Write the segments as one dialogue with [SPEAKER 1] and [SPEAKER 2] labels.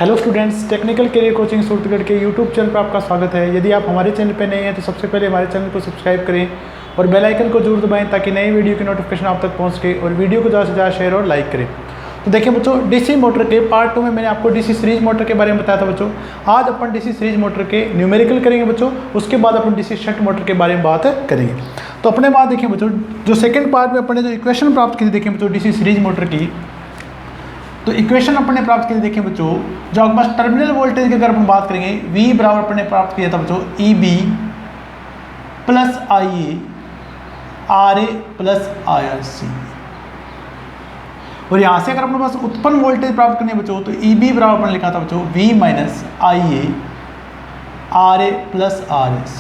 [SPEAKER 1] Hello students, technical career coaching Suratgarh के YouTube channel पर आपका स्वागत है। यदि आप हमारे चैनल पर नए हैं तो सबसे पहले हमारे चैनल को सब्सक्राइब करें और बेल आइकन को जरूर दबाएं ताकि नई वीडियो की नोटिफिकेशन आप तक पहुंच सके और वीडियो को ज़्यादा से ज़्यादा शेयर और लाइक करें। तो देखिए बच्चों, डीसी मोटर के पार्ट 2 में मैंने आपको डीसी सीरीज मोटर के बारे में बताया था बच्चों। आज अपन डीसी सीरीज मोटर के न्यूमेरिकल करेंगे बच्चों, उसके बाद अपन डीसी शंट मोटर के बारे में बात करेंगे। तो अपने बाद देखिए बच्चों, जो सेकंड पार्ट में अपन ने जो इक्वेशन प्राप्त की थी देखिए बच्चों डीसी सीरीज मोटर की, तो इक्वेशन अपन ने प्राप्त की थी देखिए बच्चों, जो आपके पास टर्मिनल वोल्टेज की अगर अपन बात करेंगे, V बराबर अपन ने प्राप्त किया था बच्चों EB plus IA RA plus IRC। और यहाँ से अगर अपने पास उत्पन्न वोल्टेज प्राप्त करनी है बच्चों, तो EB बराबर अपन लिखा था बच्चों V minus IA RA plus RS।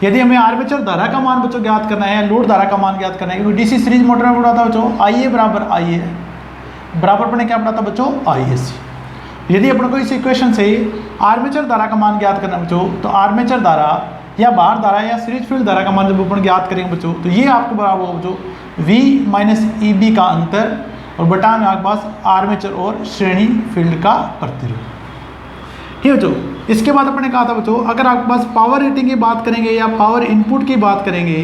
[SPEAKER 1] यदि हमें आर्मेचर धारा का मान बच्चों ज्ञात करना है, लोड धारा का मान ज्ञात करना है, क्योंकि डीसी सीरीज मोटर में पढ़ा था बच्चों IA बराबर IA बराबर अपन ने क्या पढ़ा था बच्चों ISC। यदि अपन को इस इक्वेशन से आर्मेचर धारा का मान ज्ञात करना बच्चों, तो आर्मेचर धारा या बाहर धारा या सीरीज फील्ड धारा का मान जब अपन ज्ञात करेंगे बच्चों, तो ये आपको बराबर होगा बच्चों V माइनस EB का अंतर और बटा में आपके पास आर्मेचर और श्रेणी फील्ड का प्रतिरोध। ठीक है बच्चों, इसके बाद अपन ने कहा था बच्चों, अगर आपके पास पावर रेटिंग की बात करेंगे या पावर इनपुट की बात करेंगे,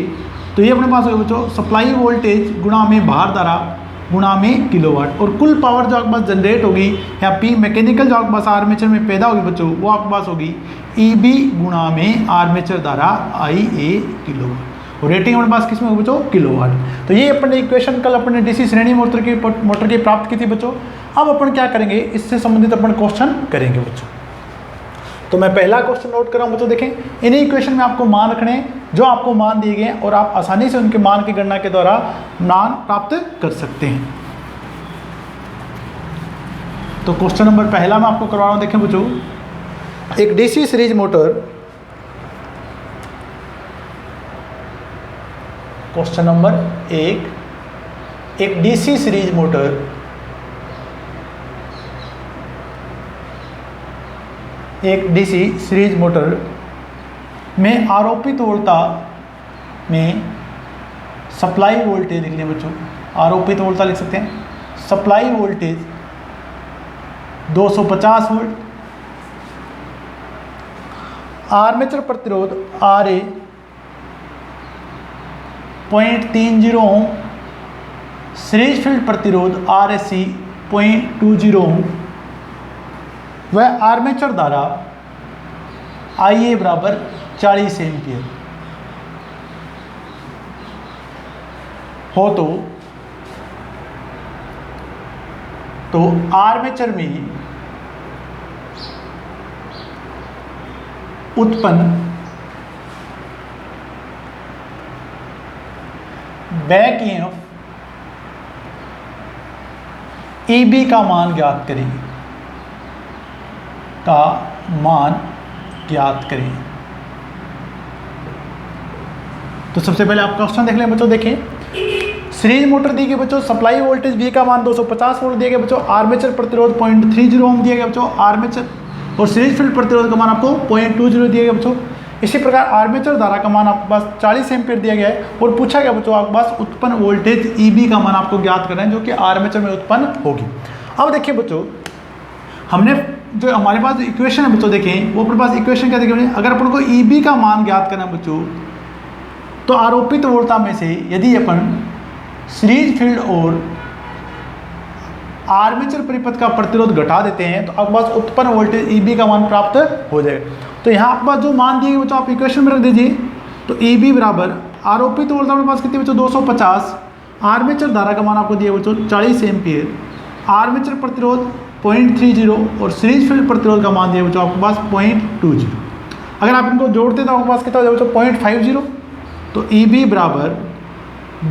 [SPEAKER 1] तो ये अपने पास होगा बच्चों सप्लाई वोल्टेज गुणा में बाहर धारा गुणा में किलोवाट, और कुल पावर जो आपके पास जनरेट होगी या P मैकेनिकल जो आपके पास आर्मेचर में पैदा होगी बच्चों, वो आपके पास होगी EB गुणा में आर्मेचर धारा IA किलोवाट, और रेटिंग अपने पास किस में होगी बच्चों किलोवाट। तो ये अपन ने इक्वेशन कल अपन ने डीसी श्रेणी मोटर की प्राप्त की थी बच्चों। अब अपन क्या करेंगे, इससे संबंधित अपन क्वेश्चन करेंगे बच्चों। तो मैं पहला क्वेश्चन नोट कर रहा हूं बच्चों। देखें, इन्हीं इक्वेशन में आपको मान रखने हैं, जो आपको मान दिए गए हैं, और आप आसानी से उनके मान की गणना के द्वारा मान प्राप्त कर सकते हैं। तो क्वेश्चन नंबर पहला मैं आपको करवा रहा हूं। देखें बच्चों, एक DC series motor, question number एक DC series motor series motor में आरोपित वोल्टता में सप्लाई वोल्टेज लिख लें बच्चों, आरोपित वोल्टता लिख सकते हैं, सप्लाई वोल्टेज 250 वोल्ट, आर्मेचर प्रतिरोध RA 0.30 ओम, सीरीज फील्ड प्रतिरोध RSC 0.20 ओम, वह आर्मेचर धारा IA बराबर 40 एम्पियर हो, तो आर्मेचर में उत्पन्न बैक ईएमएफ EB का मान ज्ञात करें, तो सबसे पहले आप क्वेश्चन देख लें बच्चों। देखें, सीरीज मोटर दी गई बच्चों, सप्लाई वोल्टेज V का मान 250 वोल्ट दिया गया बच्चों, आर्मेचर प्रतिरोध 0.30 ओम दिया गया बच्चों, आर्मेचर और सीरीज फील्ड प्रतिरोध का मान आपको 0.20 दिया गया बच्चों। इसी प्रकार आर्मेचर धारा का मान आपके पास 40 एम्पीयर दिया गया है, और पूछा गया बच्चों आपके पास उत्पन्न वोल्टेज EB का मान आपको ज्ञात करना है, जो कि आर्मेचर में उत्पन्न होगी। अब देखिए बच्चों, हमने जो हमारे पास इक्वेशन है बच्चों, देखें वो अपने पास इक्वेशन क्या देखें, अगर अपन को EB का मान ज्ञात करना है बच्चों, तो आरोपित वोल्टता में से यदि अपन सीरीज फील्ड और आर्मेचर परिपथ का प्रतिरोध घटा देते हैं, तो आपके पास उत्पन्न वोल्टेज EB का मान प्राप्त हो जाएगा। तो यहाँ आपके पास जो मान दिए बच्चों आप इक्वेशन में रख दीजिए। तो EB बराबर आरोपित वोल्टता अपने पास कितनी बच्चों 250, आर्मेचर धारा का मान आपको दिया बच्चों 40 एम्पियर, आर्मेचर प्रतिरोध 0.30 और सीरीज फील्ड प्रतिरोध का मान दिया बच्चों आपके पास 0.20। अगर आप इनको जोड़ते तो आपके पास कितना हो जाए बच्चों 0.50। तो EB बराबर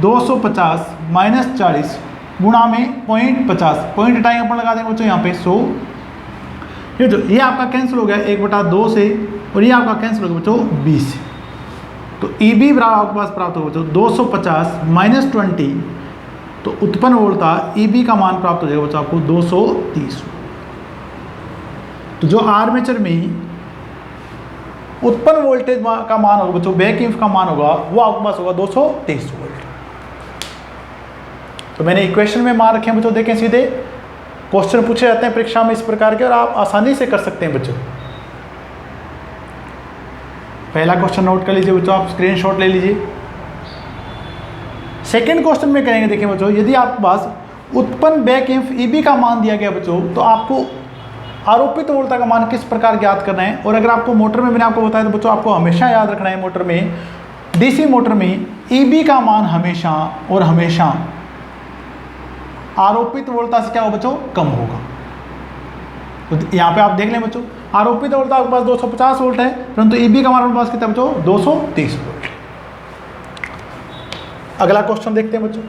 [SPEAKER 1] 250 माइनस 40 गुणा में 0.50, पॉइंट हटाएंगे अपन लगा देंगे बच्चों यहाँ पे 100। ये आपका कैंसिल हो गया 1/2 से, और ये आपका कैंसिल हो गया बच्चों 20 से। तो EB बराबर आपके पास प्राप्त होगा बच्चों 250 माइनस 20, तो उत्पन्न वोल्टता EB का मान प्राप्त हो जाएगा बच्चों आपको 230। तो जो आर्मेचर में उत्पन्न वोल्टेज का मान होगा बच्चों, बैक ईएमएफ का मान होगा, वो आपके पास होगा 230 वोल्ट। तो मैंने इक्वेशन में मान रखे हैं बच्चों, देखें सीधे क्वेश्चन पूछे जाते हैं परीक्षा में इस प्रकार के और आप आसानी से कर सकते हैं बच्चों। पहला क्वेश्चन नोट कर लीजिए बच्चों, आप स्क्रीनशॉट ले लीजिए। सेकंड क्वेश्चन में कहेंगे, देखिए बच्चों, यदि आपके पास उत्पन्न बैक ईएमएफ ईबी का मान दिया गया बच्चों, तो आपको आरोपित वोल्टता का मान किस प्रकार ज्ञात करना है। और अगर आपको मोटर में मैंने आपको बताया तो बच्चों आपको हमेशा याद रखना है, मोटर में, डीसी मोटर में ईबी का मान हमेशा और हमेशा आरोपित वोल्टता से क्या हो बच्चों, कम होगा। तो यहाँ पे आप देख लें बच्चों, आरोपित वोल्टता आपके पास 250 वोल्ट है, परंतु ईबी का मान आपके पास कितना बच्चों, 230 वोल्ट। अगला क्वेश्चन देखते हैं बच्चों।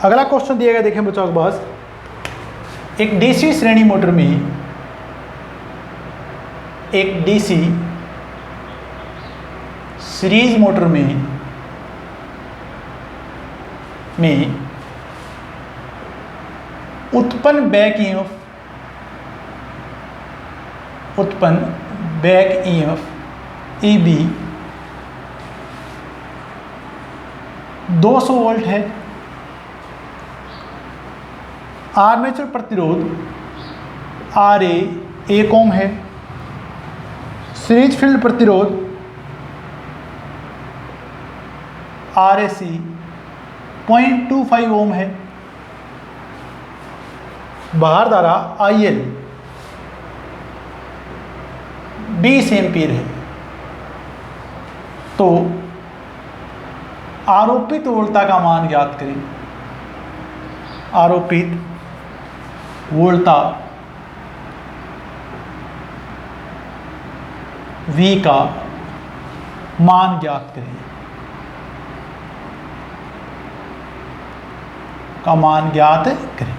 [SPEAKER 1] अगला क्वेश्चन दिया गया, देखें बच्चों आपके पास एक डीसी श्रेणी मोटर में, एक डीसी सीरीज मोटर में उत्पन्न बैक ईएमएफ ईबी 200 वोल्ट है। आर्मेचर प्रतिरोध आर ए 1 ओम है। सीरीज फील्ड प्रतिरोध आर ए सी 0.25 ओम है। बाहर धारा आई एल 20 एम्पीयर है। तो आरोपित वोल्टता का मान ज्ञात करें। आरोपित वोल्टता V का मान ज्ञात करें। का मान ज्ञात करें।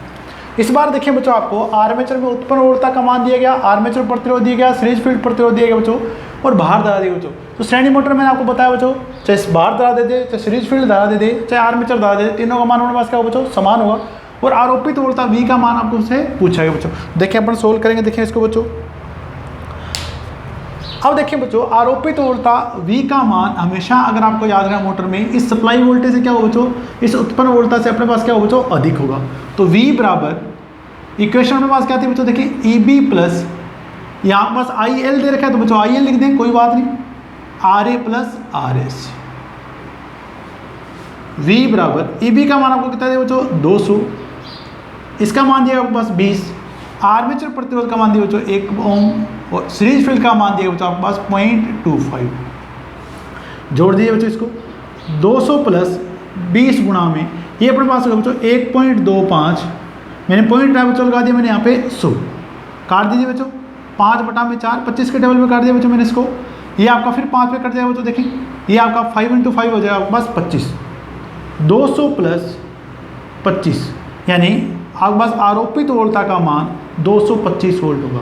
[SPEAKER 1] इस बार देखिए बच्चों, आपको आर्मेचर में उत्पन्न वोल्टता का मान दिया गया, आर्मेचर प्रतिरोध दिया गया, सीरीज फील्ड प्रतिरोध दिया गया बच्चों, और बाहर धारा दी बच्चों। तो श्रेणी मोटर मैंने आपको बताया बच्चों, चाहे बाहर धारा दे दे, चाहे सीरीज फील्ड धारा दे दे, चाहे आर्मेचर धारा दे दे, तीनों का मान हमारे पास क्या होगा बच्चों, समान होगा। और आरोपित वोल्टता V का मान आपको उससे पूछा गया बच्चों। देखिए अपन सोल्व करेंगे, देखिए इसको बच्चों। अब देखिए बच्चों, आरोपित वोल्टता V का मान हमेशा, अगर आपको याद रहे मोटर में, इस सप्लाई वोल्टेज से क्या होगा बच्चों, इस उत्पन्न वोल्टता से अपने पास क्या होगा बच्चों, अधिक होगा। तो V बराबर, इक्वेशन अपने पास क्या थी बच्चों, देखिए EB प्लस, यहाँ पास IL दे रखा है तो बच्चों IL लिख दें, कोई बात नहीं, RA प्लस RS। V बराबर EB का मान आपको कितना दिया बच्चों, 200, इसका मान दिया आपके पास 20, आर्मेचर प्रतिरोध का मान दिया बच्चों 1 ओम, और सीरीज फील्ड का मान दिया बच्चों आपके पास 0.25। जोड़ दीजिए बच्चों इसको, 200 प्लस 20 गुणा में, ये अपने पास होगा बच्चों 1.25, मैंने पॉइंट बच्चों लगा दिया, मैंने यहाँ पे 100 काट दीजिए बच्चों, 5/4, 25 के टेबल में काट दिया बच्चों मैंने इसको। ये आपका फिर 5 पे कट जाएगा बच्चों, देखिए ये आपका 5 × 5 हो जाएगा आपके पास 25, 200 प्लस 25, यानी आपके पास आरोपित वोल्टता का मान 225 वोल्ट होगा।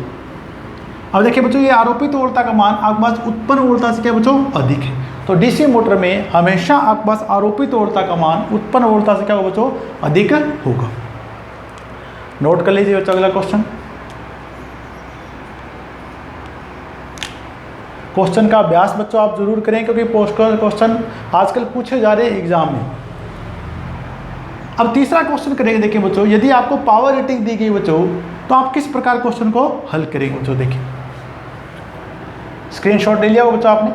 [SPEAKER 1] अब देखिए बच्चों, ये आरोपित वोल्टता का मान आपके पास उत्पन्न वोल्टता से क्या बच्चों, अधिक है। तो डीसी मोटर में हमेशा आपके पास आरोपित वोल्टता का मान उत्पन्न वोल्टता से क्या होगा बच्चों, अधिक होगा। नोट कर लीजिए बच्चों। अगला क्वेश्चन का अभ्यास बच्चों आप जरूर करें, क्योंकि पोस्ट क्वेश्चन आजकल पूछे जा रहे हैं एग्जाम में। अब तीसरा क्वेश्चन करेंगे, देखिए बच्चों, यदि आपको पावर रेटिंग दी गई बच्चों, तो आप किस प्रकार क्वेश्चन को हल करेंगे बच्चों। देखिए स्क्रीनशॉट ले लिया होगा बच्चों आपने।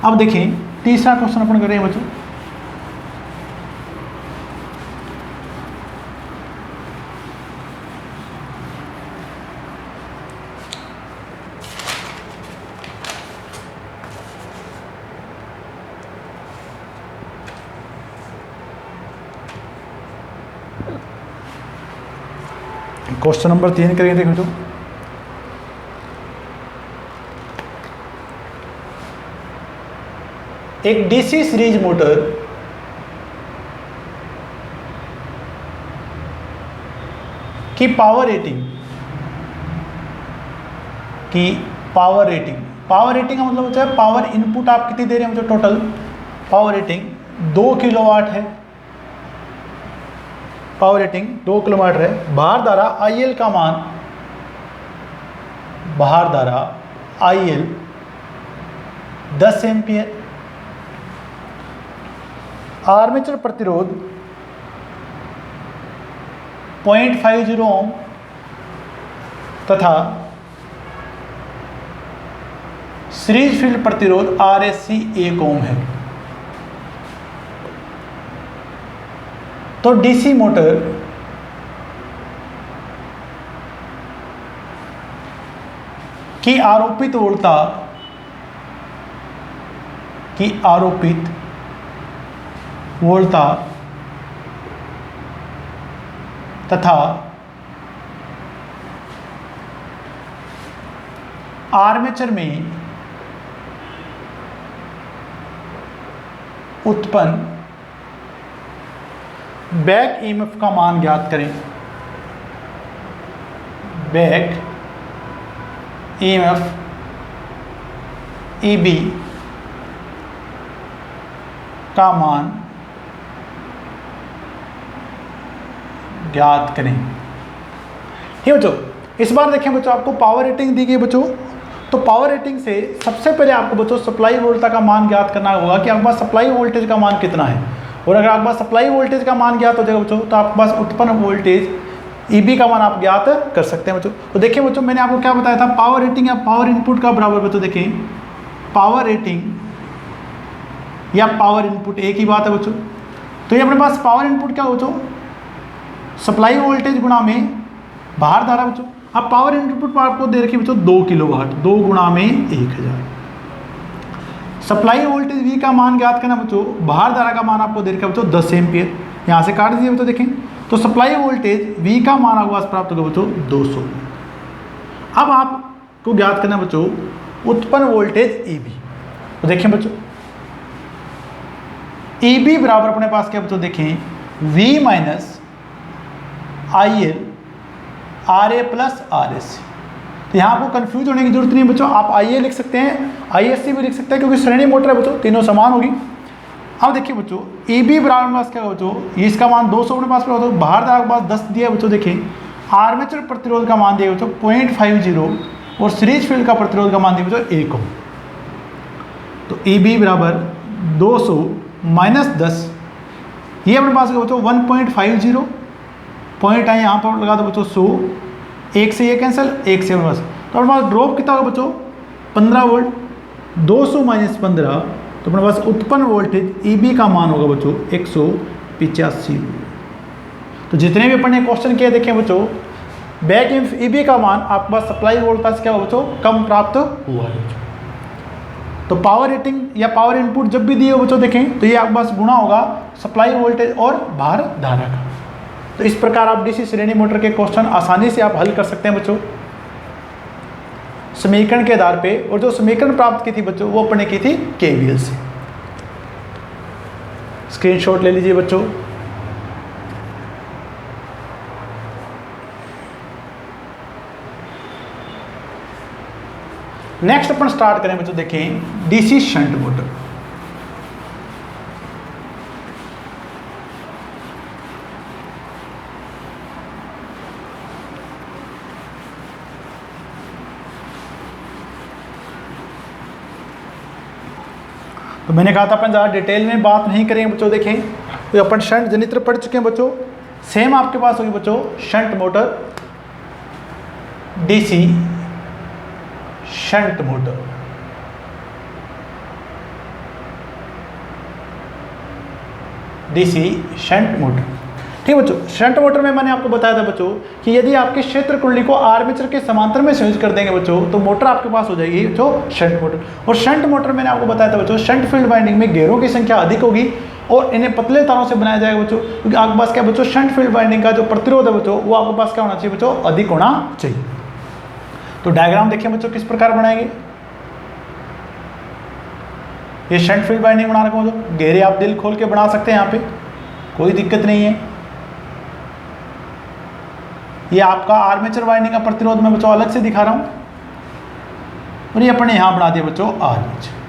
[SPEAKER 1] अब देखिए तीसरा क्वेश्चन अपन करेंगे बच्चों। क्वेश्चन नंबर 3 करेंगे, देखो बच्चों। एक डीसी सीरीज मोटर की पावर रेटिंग पावर रेटिंग का मतलब होता है पावर इनपुट आप कितनी दे रहे हैं मुझे, टोटल पावर रेटिंग 2 किलोवाट है। पावर रेटिंग 2 किलोमीटर है। बाहर धारा IL का मान, बाहर धारा IL 10 एम्पियर। आर्मेचर प्रतिरोध 0.50 ओम तथा सीरीज फील्ड प्रतिरोध RSC 1 ओम है। तो डीसी मोटर की आरोपित वोल्टता तथा आर्मेचर में उत्पन्न बैक ईएमएफ का मान ज्ञात करें। बैक ईएमएफ EB का मान ज्ञात करें। ठीक बच्चों, इस बार देखें बच्चों, आपको पावर रेटिंग दी गई बच्चों। तो पावर रेटिंग से सबसे पहले आपको बच्चों सप्लाई वोल्टेज का मान ज्ञात करना होगा कि आपके पास सप्लाई वोल्टेज का मान कितना है। और अगर आपके पास सप्लाई वोल्टेज का मान ज्ञात हो जाएगा बच्चों, तो आपके पास उत्पन्न वोल्टेज EB का मान आप ज्ञात कर सकते हैं बच्चों। तो देखिए बच्चों, मैंने आपको क्या बताया था, पावर रेटिंग या पावर इनपुट का बराबर बच्चों, देखें पावर रेटिंग या पावर इनपुट एक ही बात है बच्चों। तो ये अपने पास पावर इनपुट क्या हो बच्चों, सप्लाई वोल्टेज गुणा में बाहर धारा बच्चों। अब पावर इनपुट पर आपको दे रखी बच्चों 2 किलोवाट, 2 गुणा में 1000। सप्लाई वोल्टेज V का मान ज्ञात करना बच्चों, बाहर धारा का मान आपको दे रखा बच्चों 10 एम्पियर। यहाँ से काट दीजिए बच्चों, देखें तो सप्लाई वोल्टेज V का मान आपके पास प्राप्त होगा बच्चों 200। अब आपको ज्ञात करना बच्चों उत्पन्न वोल्टेज EB। तो देखें बच्चों, EB बराबर अपने पास क्या बच्चों, देखें V minus IL RA plus RSC। तो यहाँ आपको कंफ्यूज होने की जरूरत नहीं बच्चों, आप IA लिख सकते हैं, ISC भी लिख सकते हैं, क्योंकि श्रेणी मोटर है बच्चों, तीनों समान होगी। अब देखिए बच्चों, EB बराबर पास क्या होगा बच्चों, इसका मान 200 अपने पास होगा, तो बाहर धारा के पास 10 दिया है बच्चों। देखें आर्मेचर प्रतिरोध का मान दिया बच्चों 0.50 और सीरीज फील्ड का प्रतिरोध का मान दिया बच्चों 1 ओम। तो EB बराबर 200 माइनस 10, ये अपने पास बच्चों 1.50 पॉइंट है, यहाँ पर लगा दो बच्चों 100, 1 से ये कैंसिल, 1 से बस। तो अपने पास ड्रॉप कितना होगा बच्चों 15 वोल्ट, 200 माइनस 15, तो अपने पास उत्पन्न वोल्टेज EB का मान होगा बच्चों 185। तो जितने भी अपन ने क्वेश्चन किए देखें बच्चों, बैक ईएमएफ EB का मान आपके पास सप्लाई वोल्टेज क्या होगा बच्चों कम प्राप्त हुआ है। तो पावर रेटिंग या पावर इनपुट जब भी दिए हो बच्चों, देखें तो ये आपके पास गुणा होगा सप्लाई वोल्टेज और बाहर धारा का। तो इस प्रकार आप डीसी श्रेणी मोटर के क्वेश्चन आसानी से आप हल कर सकते हैं बच्चों समीकरण के आधार पे। और जो समीकरण प्राप्त की थी बच्चों, वो अपने की थी KVL से। स्क्रीनशॉट ले लीजिए बच्चों। नेक्स्ट अपन स्टार्ट करें बच्चों, देखें डीसी शंट मोटर। तो मैंने कहा था अपन ज़्यादा डिटेल में बात नहीं करेंगे बच्चों। देखें तो अपन शंट जनित्र पढ़ चुके हैं बच्चों। सेम आपके पास होगी बच्चों shunt motor, DC shunt motor. DC shunt motor, ठीक बच्चों। शंट मोटर में मैंने आपको बताया था बच्चों कि यदि आपके क्षेत्र कुंडली को आर्मेचर के समांतर में संयोजित कर देंगे बच्चों, तो मोटर आपके पास हो जाएगी जो शंट मोटर। और शंट मोटर मैंने आपको बताया था बच्चों, शंट फील्ड वाइंडिंग में घेरों की संख्या अधिक होगी और इन्हें पतले तारों से बनाया जाएगा बच्चों, क्योंकि आपके पास क्या बच्चों शंट फील्ड वाइंडिंग का जो प्रतिरोध है बच्चों, वो आपके पास क्या होना चाहिए बच्चों, अधिक होना चाहिए। तो डायग्राम देखिए बच्चों किस प्रकार बनाएंगे। ये शंट फील्ड वाइंडिंग बना रखा हूं, घेरे आप दिल खोल के बना सकते हैं, यहाँ पे कोई दिक्कत नहीं है। ये आपका आर्मेचर वाइंडिंग का प्रतिरोध मैं बच्चों अलग से दिखा रहा हूं, और ये अपने यहां बना दिया बच्चों आर्मेचर।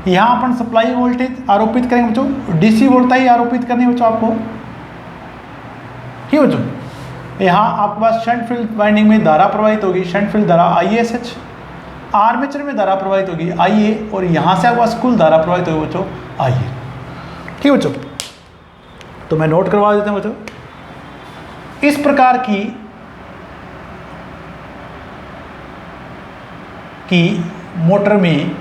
[SPEAKER 1] यहाँ अपन सप्लाई वोल्टेज आरोपित करेंगे बच्चों, डीसी वोल्टेज आरोपित करनी है बच्चों आपको, ठीक है बच्चों। यहाँ आपके पास शंट फील्ड वाइंडिंग में धारा प्रवाहित होगी, शंट फील्ड धारा ISH, आर्मेचर में धारा प्रवाहित होगी IA, और यहाँ से आपके पास कुल धारा प्रवाहित होगी बच्चों IA, ठीक है बच्चों। तो मैं नोट करवा देता हूँ बच्चों, इस प्रकार की मोटर में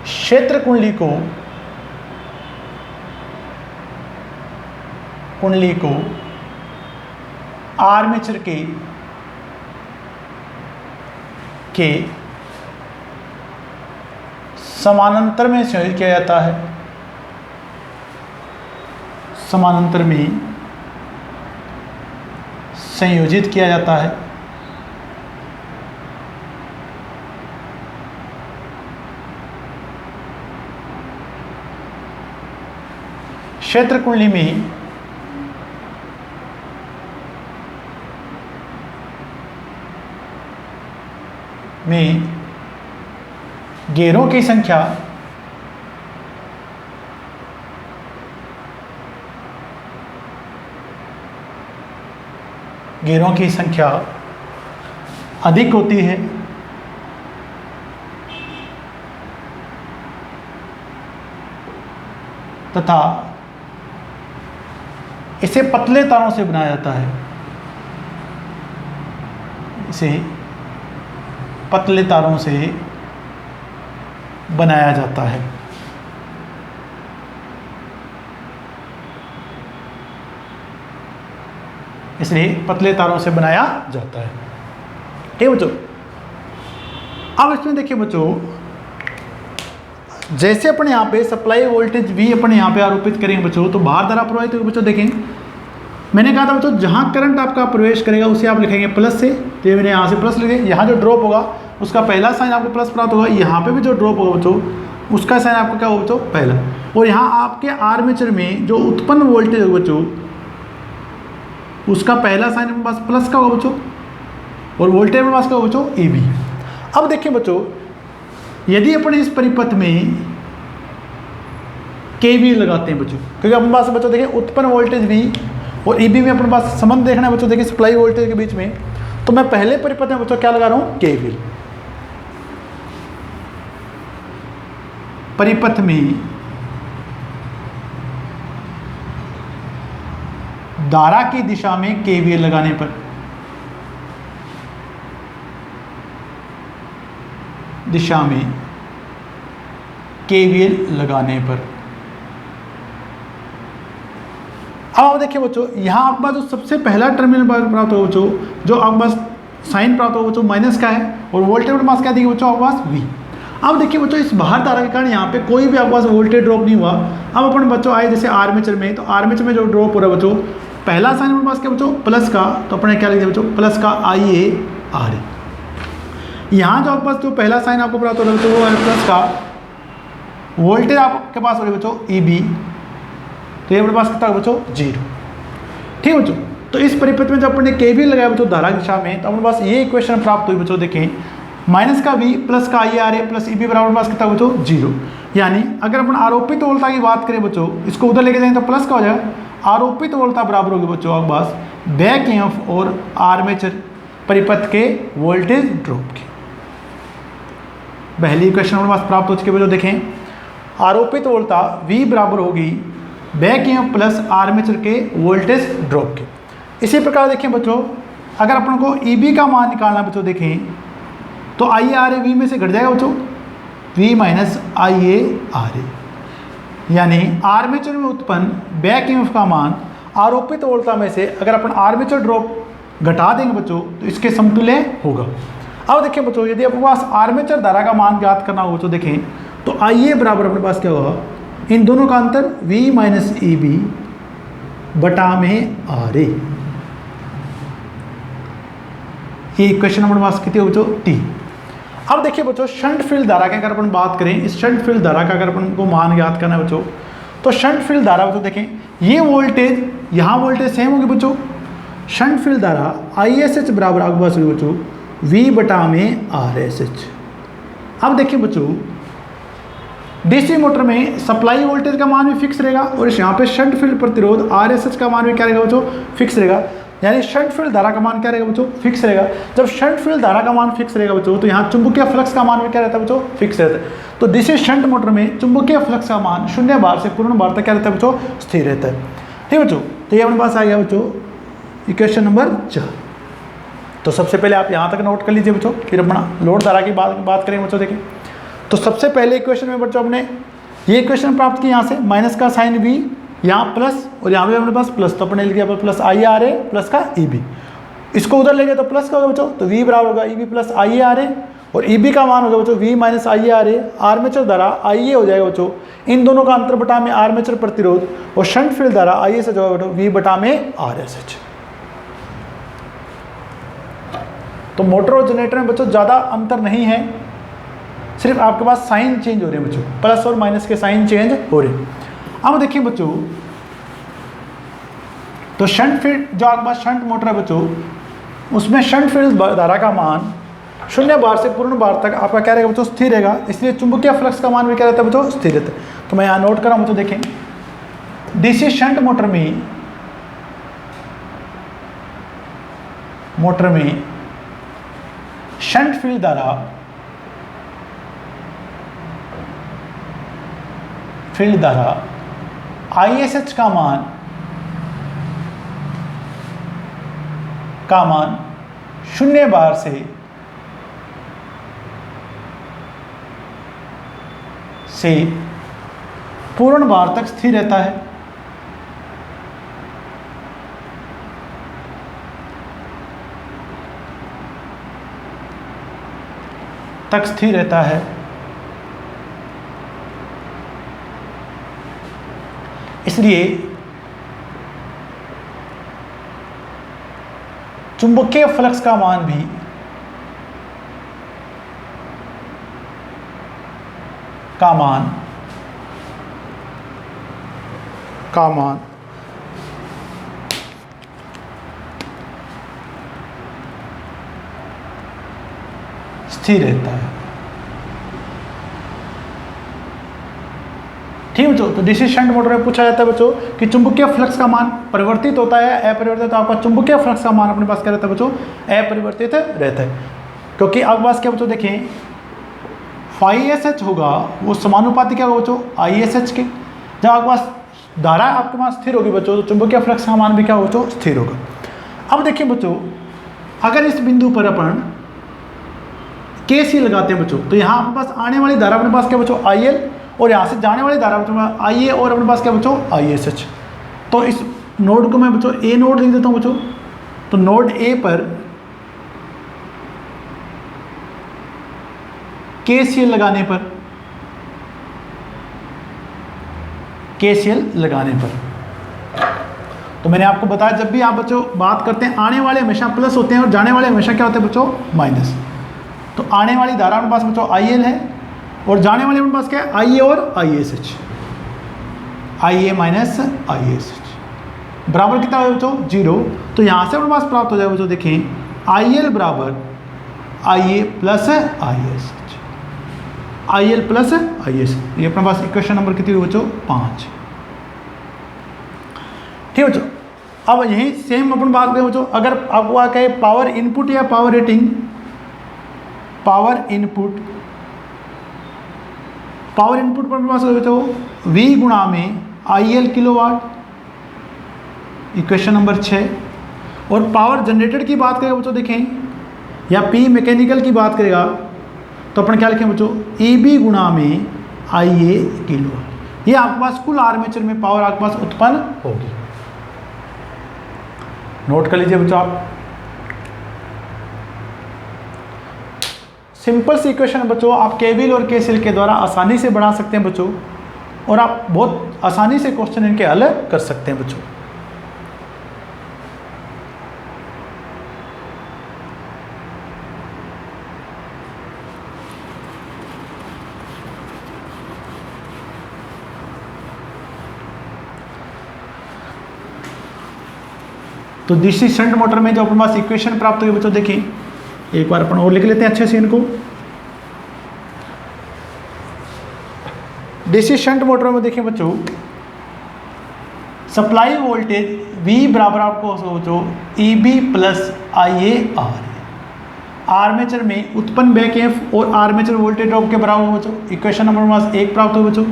[SPEAKER 1] क्षेत्र कुंडली को आर्मेचर के समानांतर में संयोजित किया जाता है, समानांतर में संयोजित किया जाता है। क्षेत्र कुंडली में घेरों की संख्या अधिक होती है तथा इसे पतले तारों से बनाया जाता है, इसे पतले तारों से बनाया जाता है। इसलिए पतले तारों से बनाया जाता है, ठीक है बच्चों। अब इसमें देखिए बच्चों, जैसे अपन यहाँ पे सप्लाई वोल्टेज V अपन यहाँ पे आरोपित करेंगे बच्चों, तो बाहर धारा प्रवाहित होगी बच्चों। देखें मैंने कहा था बच्चों, जहाँ करंट आपका प्रवेश करेगा उसे आप लिखेंगे प्लस से, तो मैंने यहाँ से प्लस लिखे। यहाँ जो ड्रॉप होगा उसका पहला साइन आपको प्लस प्राप्त होगा, यहाँ पे भी जो ड्रॉप होगा बच्चों उसका साइन आपका क्या होगा बच्चों, पहला। और यहाँ आपके आर्मेचर में जो उत्पन्न वोल्टेज होगा बच्चों उसका पहला साइन अपने पास प्लस का होगा बच्चों, और वोल्टेज अपने पास का होगा बच्चों AB। अब देखिए बच्चों, यदि अपन इस परिपथ में KVL लगाते हैं बच्चों, क्योंकि अपने पास बच्चों देखिए उत्पन्न वोल्टेज V और EB में अपने पास संबंध देखना है बच्चों, देखिए सप्लाई वोल्टेज के बीच में। तो मैं पहले परिपथ में बच्चों क्या लगा रहा हूं, KVL। परिपथ में धारा की दिशा में KVL लगाने पर अब देखिए बच्चों, यहाँ आपके पास जो सबसे पहला टर्मिनल प्राप्त होगा बच्चों, जो आपके पास साइन प्राप्त होगा बच्चों माइनस का है, और वोल्टेज के पास क्या देखिए बच्चों आपके पास V। अब देखिए बच्चों, इस बाहर धारा के कारण यहाँ पे कोई भी आपके पास वोल्टेज ड्रॉप नहीं हुआ। अब अपन बच्चों आए जैसे आर्मेचर में, तो आर्मेचर में जो ड्रॉप हो रहा है बच्चों, पहला साइन अपने पास क्या बच्चों, प्लस का, तो अपने क्या लिख दिया बच्चों, प्लस का IARA। यहाँ जो आपके पास जो पहला साइन आपको प्राप्त हो रहा है बच्चों वो है प्लस का, वोल्टेज आपके पास हो रही है बच्चों EB, तो ये अपने पास कितना बच्चों 0, ठीक है बच्चों। तो इस परिपथ में जब अपने KVL लगाया बच्चों धारा दिशा में, तो अपने पास ये इक्वेशन प्राप्त हुई बच्चों। देखें माइनस का V प्लस का IARA प्लस EB बराबर पास कितना बच्चों 0। यानी अगर अपन आरोपित वोल्टता की बात करें बच्चों, इसको उधर लेके जाएंगे तो प्लस का हो जाएगा। आरोपित वोल्टता बराबर होगी बच्चों आपके पास बैक EMF और आर्मेचर परिपथ के वोल्टेज ड्रॉप के। पहली इक्वेशन हमारे पास प्राप्त हो चुकी है बच्चों। देखें आरोपित वोल्टता V बराबर होगी बैक EMF प्लस आर्मेचर के वोल्टेज ड्रॉप के। इसी प्रकार देखें बच्चों, अगर अपन को EB का मान निकालना बच्चों, देखें तो IARA V में से घट जाएगा बच्चों, V माइनस IARA, यानी आर्मेचर में उत्पन्न बैक EMF का मान आरोपित वोल्टता में से अगर अपन आर्मेचर ड्रॉप घटा देंगे बच्चों तो इसके समतुल्य होगा। अब देखिए बच्चों, यदि अपने पास आर्मेचर धारा का मान ज्ञात करना हो बच्चों, देखें तो IA बराबर अपने पास क्या होगा, इन दोनों का अंतर V माइनस EB बटा में RA। ये इक्वेशन हमारे पास कितनी हो बच्चों T। अब देखिए बच्चों, शंट फील्ड धारा की अगर अपन बात करें, इस शंट फील्ड धारा का अगर अपन को मान ज्ञात करना है बच्चों, तो शंट फील्ड धारा बच्चों देखें, ये वोल्टेज यहाँ वोल्टेज सेम होगी बच्चों। शंट फील्ड धारा ISH बराबर आपके पास होगी बच्चों V बटा में RSH। अब देखिए बच्चों, डीसी मोटर में सप्लाई वोल्टेज का मान भी फिक्स रहेगा और यहाँ पे शंट फील्ड प्रतिरोध RSH का मान भी क्या रहेगा बच्चों, फिक्स रहेगा। यानी शंट फील्ड धारा का मान क्या रहेगा बच्चों, फिक्स रहेगा। जब शंट फील्ड धारा का मान फिक्स रहेगा बच्चों, तो यहाँ चुंबकीय फ्लक्स का मान भी क्या रहता है बच्चों, फिक्स रहता है। तो डीसी शंट मोटर में चुंबकीय फ्लक्स का मान शून्य बार से पूर्ण बार तक क्या रहता है बच्चों, स्थिर रहता है। ठीक है बच्चों, तो ये अपने पास आ गया बच्चों इक्वेशन नंबर 4। तो सबसे पहले आप यहाँ तक नोट कर लीजिए बच्चों, फिर अपना लोड धारा की बात करेंगे बच्चों। देखिए, तो सबसे पहले इक्वेशन में बच्चों हमने ये इक्वेशन प्राप्त की, यहाँ से माइनस का साइन V, यहाँ प्लस और यहाँ पे अपने पास प्लस, तो अपने लिख दिया प्लस IRA प्लस का EB। इसको उधर ले गए तो प्लस का होगा बच्चों, तो V बराबर होगा EB प्लस IARA और EB का मान होगा बच्चों V माइनस IARA। आर्मेचर धारा IA हो जाएगा बच्चों, इन दोनों का अंतर बटा में आर्मेचर प्रतिरोध, और शंट फील्ड धारा IA से जो होगा बच्चों V बटा में RSH। तो मोटर और जनरेटर में बच्चों ज़्यादा अंतर नहीं है, सिर्फ आपके पास साइन चेंज हो रहे हैं बच्चों, प्लस और माइनस के साइन चेंज हो रहे हैं। अब देखिए बच्चों, तो शंट फील्ड जो आपके पास शंट मोटर है बच्चों, उसमें शंट फील्ड धारा का मान शून्य बार से पूर्ण बार तक आपका क्या रहेगा बच्चों, स्थिर रहेगा। इसलिए चुंबकीय फ्लक्स का मान भी क्या रहता है बच्चों, स्थिर रहता है। तो मैं यहाँ नोट कर रहा हूँ बच्चों, देखें डीसी शंट मोटर में शंट फील्ड धारा ISH का मान शून्य बार से पूर्ण बार तक स्थिर रहता है। इसलिए चुंबकीय फ्लक्स का मान भी स्थिर रहता है। ठीक है बच्चों, तो डीसी शंट मोटर में पूछा जाता है बच्चों कि चुंबकीय फ्लक्स का मान परिवर्तित होता है अपरिवर्तित, तो आपका चुंबकीय फ्लक्स का मान अपने पास क्या रहता है बच्चों, अपरिवर्तित रहता है। क्योंकि आपके पास क्या बच्चों, देखें FISH होगा वो समानुपाती क्या होगा बच्चों, ISH के। जब आपके पास धारा आपके पास स्थिर होगी बच्चों, तो चुंबकीय फ्लक्स का मान भी क्या होगा बच्चों, स्थिर होगा। अब देखिए बच्चों, अगर इस बिंदु पर अपन KCL लगाते हैं बच्चों, तो यहाँ अपने पास आने वाली धारा अपने पास क्या बच्चों, IL, और यहाँ से जाने वाली धारा बच्चों IA, और अपने पास क्या बच्चों, ISH। तो इस नोड को मैं बच्चों A नोड लिख देता हूँ बच्चों। तो नोड A पर KCL लगाने पर तो मैंने आपको बताया, जब भी आप बच्चों बात करते हैं, आने वाले हमेशा प्लस होते हैं और जाने वाले हमेशा क्या होते हैं बच्चों, माइनस। तो आने वाली धारा अपने पास बच्चों IL है और जाने वाले अपने पास क्या है, IA और ISH, IA माइनस ISH बराबर कितना है बच्चों, 0। तो यहाँ से अपने पास प्राप्त हो जाएगा बच्चों, देखें IL बराबर IA plus ISH, IL plus ISH। ये अपने पास इक्वेशन नंबर कितनी हुई बच्चों, 5। ठीक है बच्चों, अब यही सेम अपन बात करें बच्चों, अगर आपको कहे पावर इनपुट या पावर रेटिंग, पावर इनपुट पर पास बच्चों V गुणा में IL किलोवाट, इक्वेशन नंबर 6। और पावर जनरेटेड की बात करें बच्चों, देखें या P मैकेनिकल की बात करेगा तो अपन क्या लिखें बच्चों, EB गुणा में IA किलोवाट। ये आपके पास कुल आर्मेचर में पावर आपके पास उत्पन्न होगी। नोट कर लीजिए बच्चों आप। सिंपल सी इक्वेशन बच्चों आप केवीएल और केसीएल के द्वारा आसानी से बना सकते हैं बच्चों, और आप बहुत आसानी से क्वेश्चन इनके हल कर सकते हैं बच्चों। तो डीसी शंट मोटर में जो अपने पास इक्वेशन प्राप्त हुई बच्चों, देखिए एक बार अपन और लिख लेते हैं अच्छे से इनको। डीसी शंट मोटर में देखिए बच्चों, सप्लाई वोल्टेज V बराबर आपको सोचो EB plus IA R। Armature में उत्पन्न बैक एफ और आर्मेचर वोल्टेज ड्रॉप के बराबर हो बच्चों। इक्वेशन नंबर पास 1 प्राप्त हो बच्चों।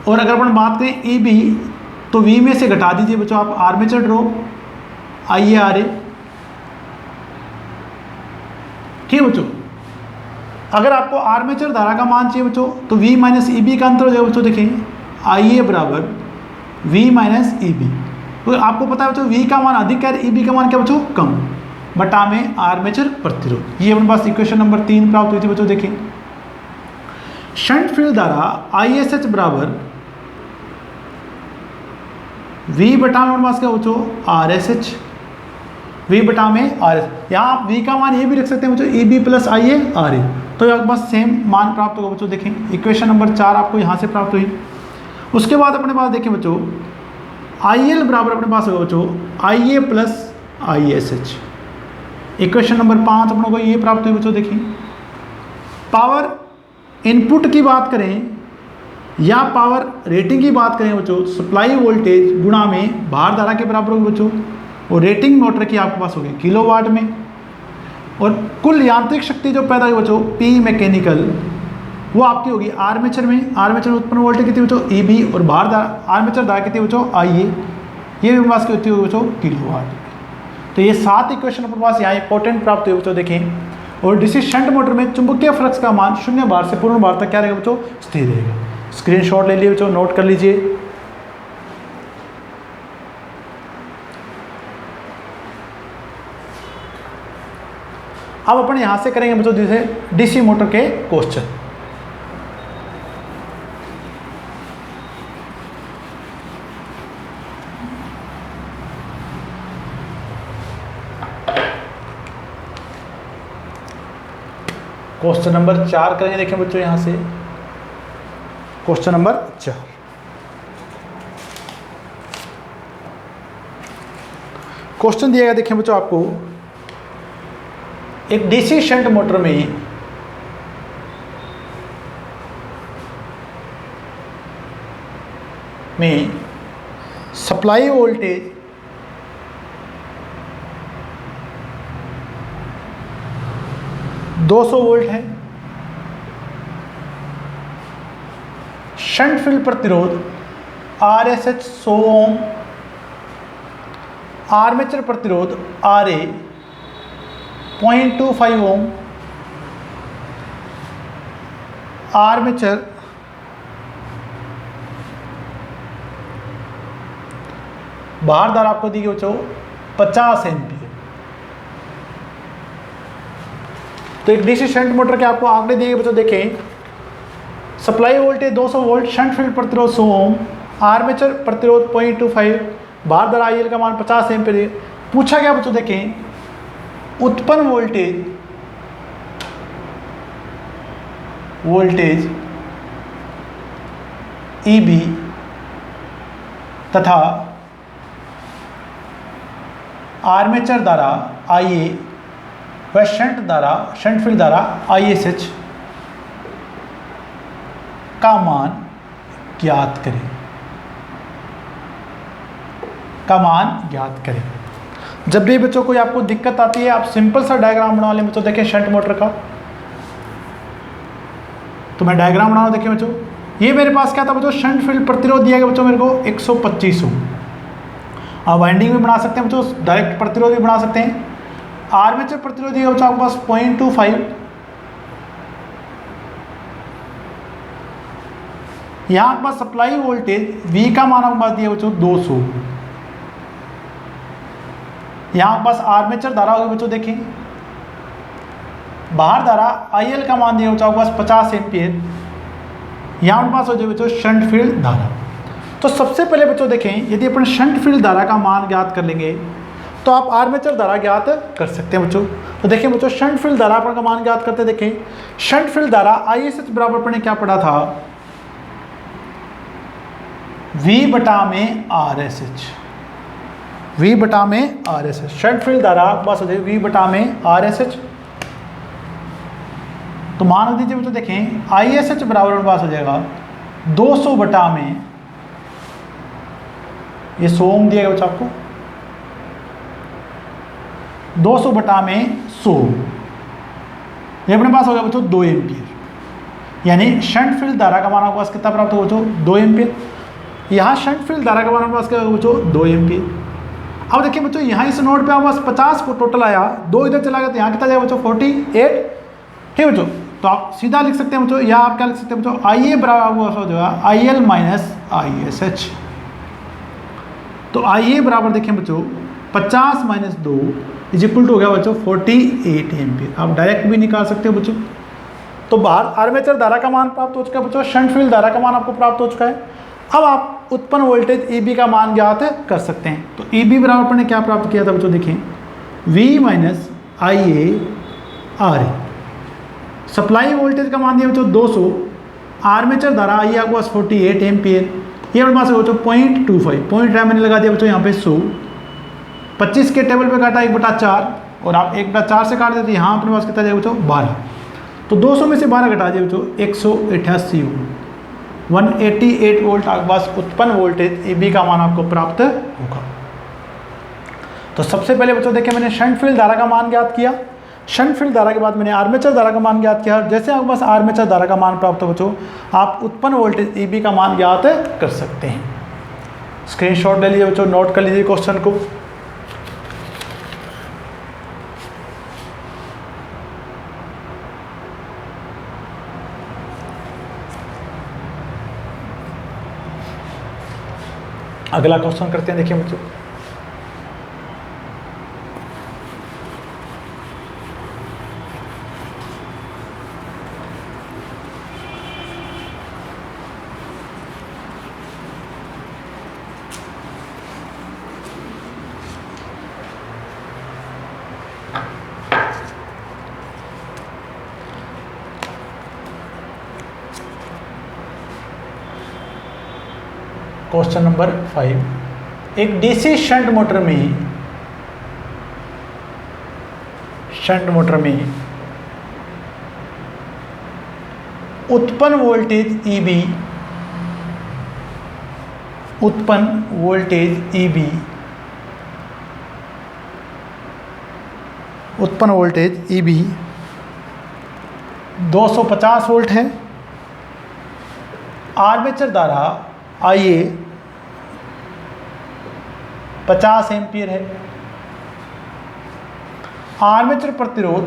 [SPEAKER 1] और अगर अपन बात करें EB तो V में से घटा दीजिए बच्चों आप आर्मेचर ड्रॉप IARA। ठीक है बच्चों। अगर आपको आर्मेचर धारा का मान चाहिए बच्चों तो V माइनस EB का अंतर हो जाएगा बच्चों। देखें IA बराबर V माइनस EB। तो आपको पता है बच्चों V का मान अधिक है, EB का मान क्या बच्चों कम, बटा में आर्मेचर प्रतिरोध। ये अपने पास इक्वेशन नंबर 3 प्राप्त हुई थी बच्चों। देखें शंट फील्ड धारा ISH बराबर V बटा में अपने पास क्या बच्चों RSH। V बटा में RS, यहाँ आप V का मान ये भी रख सकते हैं बच्चों EB प्लस IARA। तो आपके पास सेम मान प्राप्त होगा बच्चों। देखें इक्वेशन नंबर 4 आपको यहाँ से प्राप्त हुई। उसके बाद अपने पास देखें बच्चों IL बराबर अपने पास होगा बच्चों IA plus ISH। Equation number 5 अपनों को ये प्राप्त हुई बच्चों। देखिए पावर इनपुट की बात करें या पावर रेटिंग की बात करें बच्चों, सप्लाई वोल्टेज गुणा में भार धारा के बराबर होगी बच्चों। और रेटिंग मोटर की आपके पास होगी किलोवाट में। और कुल यांत्रिक शक्ति जो पैदा हुई बच्चों P मैकेनिकल, वो आपकी होगी आर्मेचर में। आर्मेचर में उत्पन्न वोल्टेज कितनी बच्चों EB और भार धारा आर्मेचर धारा कितनी बच्चों IA। ये भी पास की होती होगी बच्चों किलोवाट। तो ये 7 इक्वेशन अपने पास यहाँ इंपॉर्टेंट प्राप्त हुए बच्चों। देखें और डीसी शंट मोटर में चुंबकीय फ्लक्स का मान 0 बार से पूर्ण बार तक क्या रहेगा बच्चों स्थिर रहेगा। स्क्रीनशॉट ले लिए बच्चों, नोट कर लीजिए। अब अपन यहां से करेंगे बच्चों जैसे डीसी मोटर के क्वेश्चन। क्वेश्चन नंबर 4 करेंगे। देखें बच्चों यहां से क्वेश्चन नंबर 4। क्वेश्चन दिया गया देखें बच्चों आपको, एक डीसी शंट मोटर में सप्लाई वोल्टेज 200 वोल्ट है। शंट फील्ड प्रतिरोध RSH 100 ओम, आर्मेचर प्रतिरोध RA 0.25 ओम, आर्मेचर भार धारा आपको दी गई बच्चों 50 एम्पीयर। तो एक डीसी शंट मोटर के आपको आंकड़े दिए गए बच्चों। देखें supply voltage 200 volt, shunt field प्रतिरोध 100 ओम, आर्मेचर प्रतिरोध 0.25, भार धारा IL का मान 50 एम्पीयर। पूछा गया बच्चों देखें उत्पन्न वोल्टेज EB तथा आर्मेचर धारा IA व शंट फील्ड धारा ISH का मान ज्ञात करें। जब भी बच्चों कोई आपको दिक्कत आती है आप सिंपल सा डायग्राम बना लें बच्चों। देखें शंट मोटर का, तो मैं डायग्राम बना रहा हूं। देखिए बच्चों ये मेरे पास क्या था बच्चों, शंट फील्ड प्रतिरोध दिया गया बच्चों मेरे को 125 ओम। आप वाइंडिंग भी बना सकते हैं बच्चों, डायरेक्ट प्रतिरोध भी बना सकते हैं। आर्मेचर प्रतिरोध दिया बच्चों आपके पास 0.25। यहां पर सप्लाई वोल्टेज V का मान आपके पास दिया बच्चों 200। यहां पास आर्मेचर धारा होगी बच्चों। देखें भार धारा IL का मान दिया बच्चों आपके पास 50 एम्पीयर। यहां पास हो जाए बच्चों शंट फील्ड धारा। तो सबसे पहले बच्चों देखें यदि अपन शंट फील्ड धारा का मान ज्ञात कर लेंगे तो आप आर्मेचर धारा ज्ञात कर सकते हैं बच्चों। तो देखें बच्चों शंट फील्ड धारा अपन का मान ज्ञात करते हैं। देखें शंट फील्ड धारा ISH बराबर अपन ने क्या पढ़ा था, V बटा में RSH। V बटा में RSH शंट फील्ड धारा बस हो जाए V बटा में RSH। तो मान दीजिए बच्चों देखें ISH बराबर हमारे पास हो जाएगा 200 बटा में ये 100 ओम दिएगा बच्चों आपको, 200 बटा में 100, ये अपने पास हो गया बच्चों 2 एम्पियर। यानी शंट फील्ड धारा का मान आपके पास कितना प्राप्त होगा बच्चों 2 एम्पियर। यहाँ शंट फील्ड धारा का मान आपके पास क्या होगा बच्चों 2 एम्पियर। अब देखिए बच्चों यहाँ इस नोड पे आपके पास 50 को टोटल आया, 2 इधर चला गया तो यहाँ कितना जाएगा बच्चों 48। ठीक है बच्चों, तो आप सीधा लिख सकते हैं बच्चों, या आप क्या लिख सकते हैं बच्चों IA बराबर हो जाएगा IL माइनस ISH। तो IA बराबर देखें बच्चों 50 माइनस 2 इज इक्वल टू हो गया बच्चों 48 एम्पियर। आप डायरेक्ट भी निकाल सकते हो बच्चों। तो बाहर आर्मेचर धारा का मान प्राप्त हो चुका है बच्चों, शंट फील्ड धारा का मान आपको प्राप्त हो चुका है। अब आप उत्पन्न वोल्टेज EB का मान ज्ञात कर सकते हैं। तो EB बराबर अपने क्या प्राप्त किया था बच्चों, देखें V minus IA RA। Supply voltage का मान दिया बच्चों 200, आर्मेचर धारा आई आपको पास 48 एम्पियर, ये अपने पास बच्चों 0.25, पॉइंट मैंने लगा दिया बच्चों यहाँ पे 100, 25 के टेबल पे काटा 1/4 और आप 1/4 से काट देते यहाँ अपने पास कितना जाएगा बच्चों 12। तो 200 में से 12 घटा दिया बच्चों 188 वोल्ट, 188 वोल्ट आपके पास उत्पन्न वोल्टेज EB का मान आपको प्राप्त होगा। तो सबसे पहले बच्चों देखिए मैंने शंट फील्ड धारा का मान ज्ञात किया, शंट फील्ड धारा के बाद मैंने आर्मेचर धारा का मान ज्ञात किया। जैसे आपके पास आर्मेचर धारा का मान प्राप्त हो बच्चों, आप उत्पन्न वोल्टेज EB का मान ज्ञात कर सकते हैं। स्क्रीनशॉट ले लीजिए बच्चों, नोट कर लीजिए क्वेश्चन को। अगला क्वेश्चन करते हैं, देखिए बच्चों क्वेश्चन नंबर 5। एक डीसी शंट मोटर में उत्पन्न वोल्टेज EB 250 वोल्ट है। आर्मेचर धारा IA 50 एम्पियर है। आर्मेचर प्रतिरोध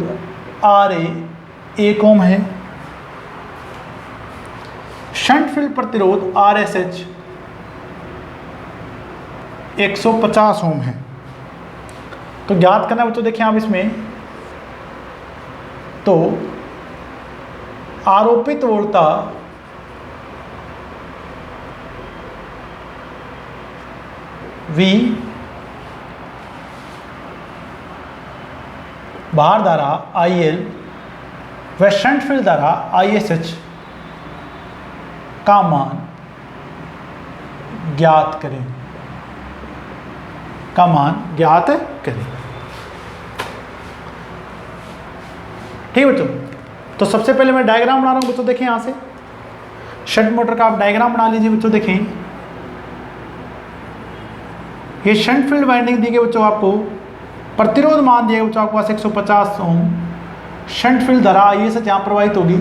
[SPEAKER 1] RA 1 ओम है। शंट फील्ड प्रतिरोध RSH 150 ओम है। तो ज्ञात करना है बच्चों, देखिए आप इसमें तो आरोपित वोल्टता V, बाहर धारा IL व शंट फील्ड धारा ISH का मान ज्ञात करें, ठीक बच्चों। तो सबसे पहले मैं डायग्राम बना रहा हूं बच्चों, देखें यहां से शंट मोटर का आप डायग्राम बना लीजिए बच्चों। देखें ये शंट फील्ड वाइंडिंग दी गई बच्चों, आपको प्रतिरोध मान दिया बच्चों आपके पास 150 ओम। शंट फील्ड धारा ISH जहाँ प्रवाहित होगी।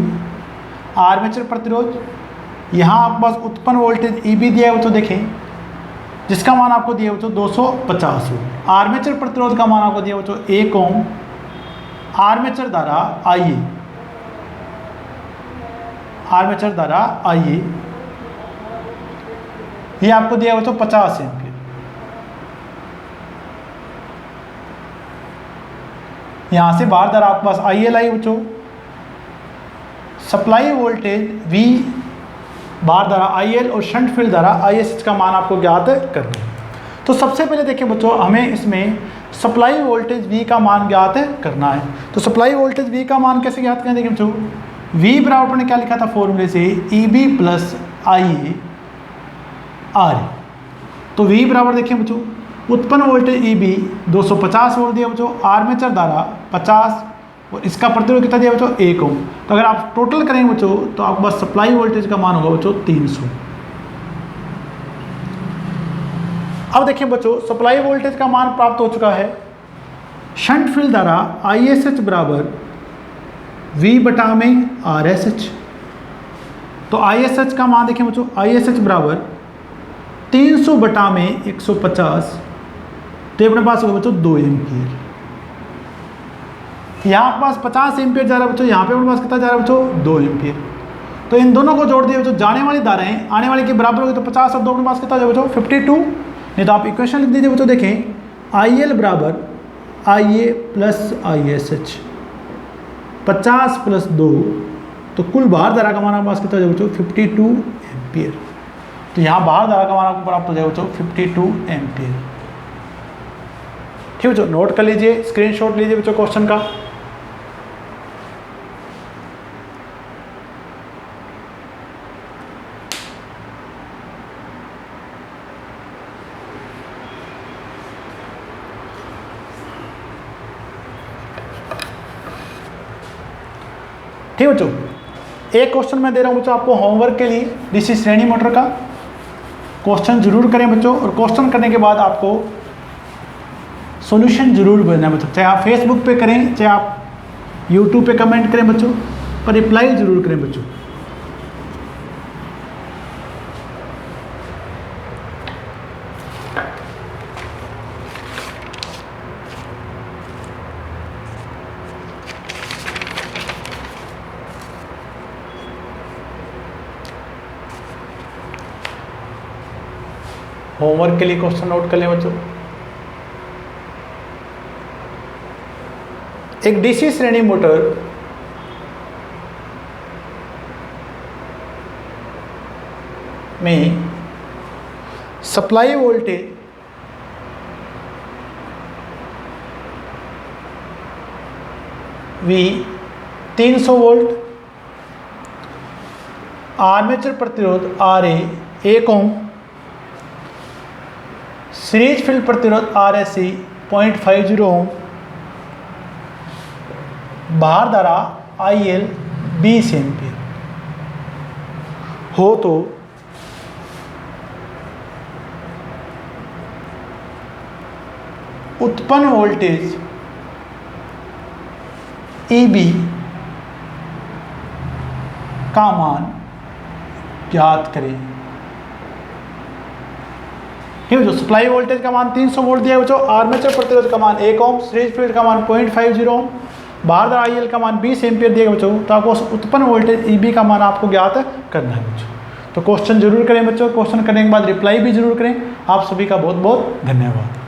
[SPEAKER 1] आर्मेचर प्रतिरोध यहाँ आपके पास उत्पन्न वोल्टेज EB दिया है बच्चों, देखें जिसका मान आपको दिया बच्चों 250 ओम। आर्मेचर प्रतिरोध का मान आपको दिया बच्चों 1 ओम। आर्मेचर धारा IA ये आपको दिया बच्चों 50 एम्पियर। यहाँ से बाहर धारा आपके पास IL आई बच्चों। सप्लाई वोल्टेज V, बाहर धारा IL और शंट फील्ड धारा ISH का मान आपको ज्ञात करना है। तो सबसे पहले देखिए बच्चों, हमें इसमें सप्लाई वोल्टेज V का मान ज्ञात करना है। तो सप्लाई वोल्टेज V का मान कैसे ज्ञात करें, देखिए बच्चों V बराबर अपने क्या लिखा था फॉर्मूले से, EB प्लस IA RA। तो V बराबर देखिए बच्चों उत्पन्न वोल्टेज EB 250 वोल्ट दिया बच्चों। आर्मेचर धारा 50 और इसका प्रतिरोध कितना दिया बच्चों 1 ओम। तो अगर आप टोटल करेंगे बच्चों तो आपके पास सप्लाई वोल्टेज का मान होगा बच्चों 300। अब देखिए बच्चों सप्लाई वोल्टेज का मान प्राप्त हो चुका है। शंट फील्ड धारा ISH बराबर V बटा में RSH। तो ISH का मान देखिए बच्चों ISH बराबर 300 बटा में 150, तो अपने पास होगा बच्चों 2 एम्पीयर। यहाँ पे पास 50 एम्पीयर जा रहा है बच्चों, यहाँ पे अपने पास कितना जा रहा है बच्चों 2 एम्पीयर। तो इन दोनों को जोड़ दिए बच्चों, जाने वाली धाराएं आने वाली के बराबर होगी, तो 50 और 2 अपने पास कितना जाए बच्चों 52। नहीं तो आप इक्वेशन लिख दीजिए बच्चों, देखें IL बराबर IA प्लस ISH 50 प्लस 2, तो कुल बाहर धारा का मान आपके पास कितना जाए बच्चों 52 एम्पीयर। तो यहाँ बाहर धारा का मान आपको प्राप्त हो जाए बच्चों 52 एम्पीयर। ठीक है बच्चों, नोट कर लीजिए, स्क्रीनशॉट लीजिए बच्चों क्वेश्चन का। ठीक है बच्चों, एक क्वेश्चन मैं दे रहा हूं बच्चों आपको होमवर्क के लिए, डीसी श्रेणी मोटर का। क्वेश्चन जरूर करें बच्चों, और क्वेश्चन करने के बाद आपको सॉल्यूशन जरूर भेजना है बच्चों। चाहे आप फेसबुक पे करें, चाहे आप यूट्यूब पे कमेंट करें बच्चों, पर रिप्लाई जरूर करें बच्चों। होमवर्क के लिए क्वेश्चन नोट कर लें बच्चों। एक डीसी श्रेणी मोटर में supply voltage V 300 volt, armature प्रतिरोध RA 1 ओम, सीरीज फील्ड प्रतिरोध RSC 0.50 ओम, बाहर धारा IL 20 एम्पीयर हो तो उत्पन्न वोल्टेज EB का मान ज्ञात करें। ठीक है, जो सप्लाई वोल्टेज का मान 300 वोल्ट दिया है बच्चों, आर्मेचर प्रतिरोध का मान 1 ओम, सीरीज फील्ड का मान 0.50 ओम, बाहर धारा IL का मान 20 एम्पीयर दिया बच्चों। तो आपको उत्पन्न वोल्टेज EB का मान आपको ज्ञात करना है बच्चों। तो क्वेश्चन जरूर करें बच्चों, क्वेश्चन करने के बाद रिप्लाई भी जरूर करें। आप सभी का बहुत बहुत धन्यवाद।